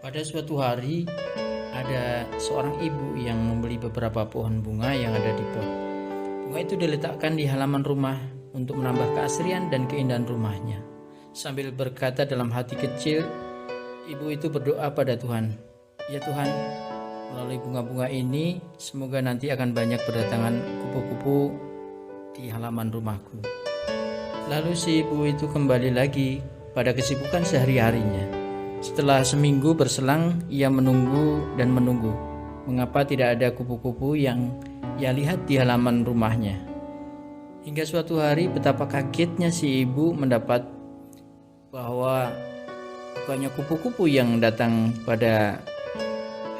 Pada suatu hari, ada seorang ibu yang membeli beberapa pohon bunga yang ada di pot. Bunga itu diletakkan di halaman rumah untuk menambah keasrian dan keindahan rumahnya. Sambil berkata dalam hati kecil, ibu itu berdoa pada Tuhan, "Ya Tuhan, melalui bunga-bunga ini, semoga nanti akan banyak berdatangan kupu-kupu di halaman rumahku." Lalu si ibu itu kembali lagi pada kesibukan sehari-harinya. Setelah seminggu berselang, ia menunggu dan menunggu. Mengapa tidak ada kupu-kupu yang ia lihat di halaman rumahnya? Hingga suatu hari betapa kagetnya si ibu mendapat bahwa bukannya kupu-kupu yang datang pada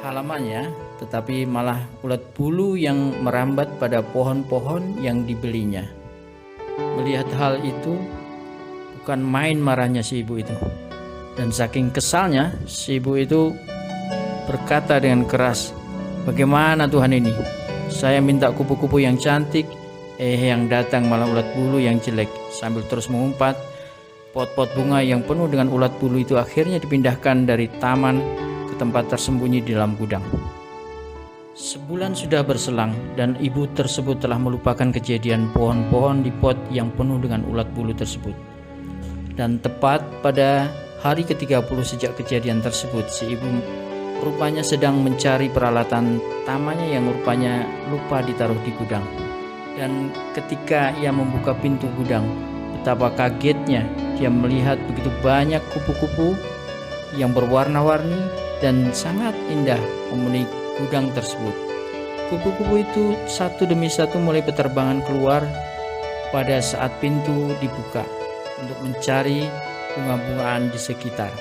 halamannya, tetapi malah ulat bulu yang merambat pada pohon-pohon yang dibelinya. Melihat hal itu, bukan main marahnya si ibu itu. Dan saking kesalnya, si ibu itu berkata dengan keras, "Bagaimana Tuhan ini? Saya minta kupu-kupu yang cantik, yang datang malah ulat bulu yang jelek." Sambil terus mengumpat, pot-pot bunga yang penuh dengan ulat bulu itu akhirnya dipindahkan dari taman ke tempat tersembunyi di dalam gudang. Sebulan sudah berselang dan ibu tersebut telah melupakan kejadian pohon-pohon di pot yang penuh dengan ulat bulu tersebut. Dan tepat pada hari ke-30 sejak kejadian tersebut, si ibu rupanya sedang mencari peralatan tamannya yang rupanya lupa ditaruh di gudang. Dan ketika ia membuka pintu gudang, betapa kagetnya dia melihat begitu banyak kupu-kupu yang berwarna-warni dan sangat indah memenuhi gudang tersebut. Kupu-kupu itu satu demi satu mulai berterbangan keluar pada saat pintu dibuka untuk mencari bunga-bungaan di sekitar.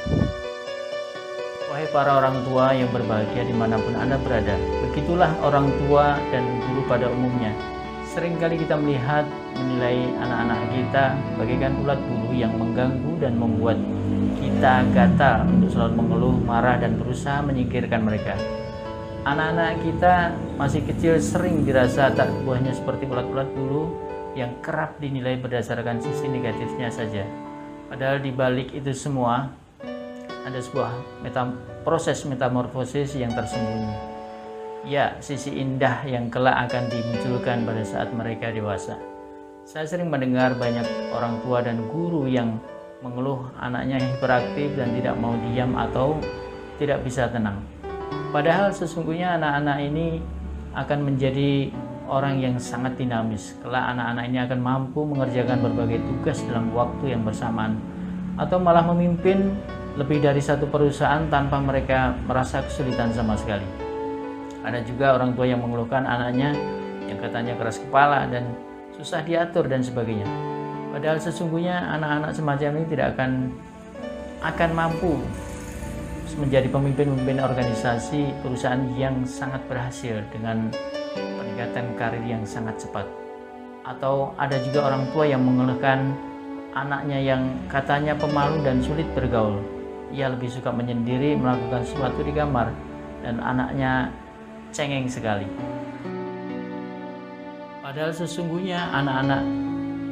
Wahai para orang tua yang berbahagia dimanapun Anda berada, begitulah orang tua dan guru pada umumnya. Seringkali kita menilai anak-anak kita bagaikan ulat bulu yang mengganggu dan membuat kita gatal untuk selalu mengeluh, marah, dan berusaha menyingkirkan mereka. Anak-anak kita masih kecil sering dirasa tak buahnya seperti ulat-ulat bulu yang kerap dinilai berdasarkan sisi negatifnya saja. Padahal di balik itu semua ada sebuah proses metamorfosis yang tersembunyi. Ya, sisi indah yang kelak akan dimunculkan pada saat mereka dewasa. Saya sering mendengar banyak orang tua dan guru yang mengeluh anaknya hiperaktif dan tidak mau diam atau tidak bisa tenang. Padahal sesungguhnya anak-anak ini akan menjadi orang yang sangat dinamis. Kelak anak-anak ini akan mampu mengerjakan berbagai tugas dalam waktu yang bersamaan, atau malah memimpin lebih dari satu perusahaan tanpa mereka merasa kesulitan sama sekali. Ada juga orang tua yang mengeluhkan anaknya yang katanya keras kepala dan susah diatur dan sebagainya. Padahal sesungguhnya anak-anak semacam ini tidak akan mampu menjadi pemimpin organisasi perusahaan yang sangat berhasil dengan peningkatan karir yang sangat cepat. Atau ada juga orang tua yang mengeluhkan anaknya yang katanya pemalu dan sulit bergaul. Ia lebih suka menyendiri melakukan sesuatu di kamar dan anaknya cengeng sekali. Padahal sesungguhnya anak-anak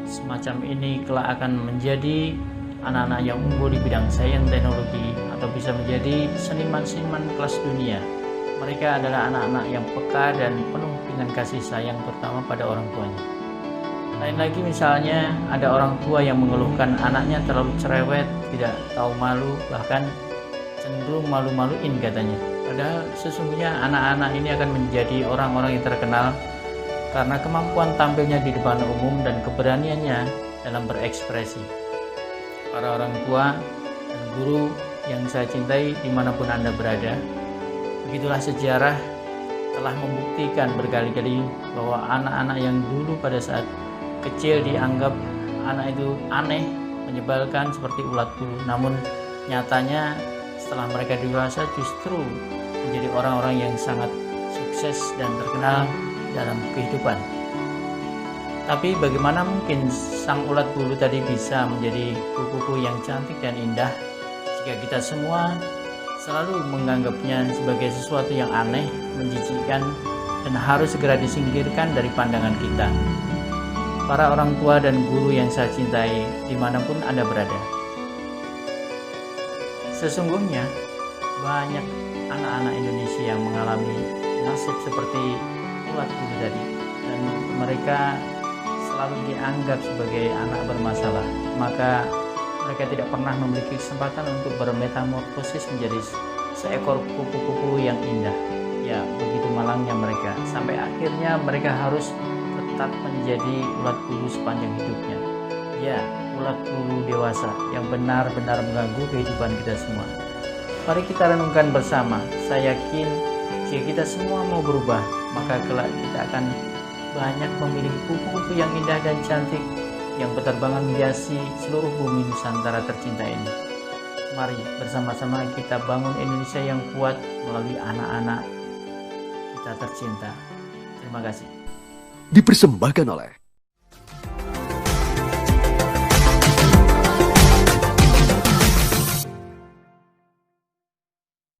semacam ini kelak akan menjadi anak-anak yang unggul di bidang sains teknologi atau bisa menjadi seniman-seniman kelas dunia. Mereka adalah anak-anak yang peka dan penuh dengan kasih sayang terutama pada orang tuanya. Lain lagi misalnya ada orang tua yang mengeluhkan anaknya terlalu cerewet, tidak tahu malu, bahkan cenderung malu-maluin katanya. Padahal sesungguhnya anak-anak ini akan menjadi orang-orang yang terkenal karena kemampuan tampilnya di depan umum dan keberaniannya dalam berekspresi. Para orang tua dan guru yang saya cintai dimanapun Anda berada, begitulah sejarah telah membuktikan berkali-kali bahwa anak-anak yang dulu pada saat kecil dianggap anak itu aneh, menyebalkan seperti ulat bulu, namun nyatanya setelah mereka dewasa justru menjadi orang-orang yang sangat sukses dan terkenal dalam kehidupan. Tapi bagaimana mungkin sang ulat bulu tadi bisa menjadi kupu-kupu yang cantik dan indah jika kita semua selalu menganggapnya sebagai sesuatu yang aneh, menjijikkan, dan harus segera disingkirkan dari pandangan kita. Para orang tua dan guru yang saya cintai dimanapun Anda berada, sesungguhnya banyak anak-anak Indonesia yang mengalami nasib seperti ulat bulu tadi, dan mereka selalu dianggap sebagai anak bermasalah. Maka mereka tidak pernah memiliki kesempatan untuk bermetamorfosis menjadi seekor kupu-kupu yang indah. Ya, begitu malangnya mereka, sampai akhirnya mereka harus tetap menjadi ulat bulu sepanjang hidupnya. Ya, ulat bulu dewasa yang benar-benar mengganggu kehidupan kita semua. Mari kita renungkan bersama. Saya yakin jika kita semua mau berubah, maka kelak kita akan banyak memiliki kupu-kupu yang indah dan cantik yang berterbangan menghiasi seluruh bumi Nusantara tercinta ini. Mari bersama-sama kita bangun Indonesia yang kuat melalui anak-anak kita tercinta. Terima kasih. Dipersembahkan oleh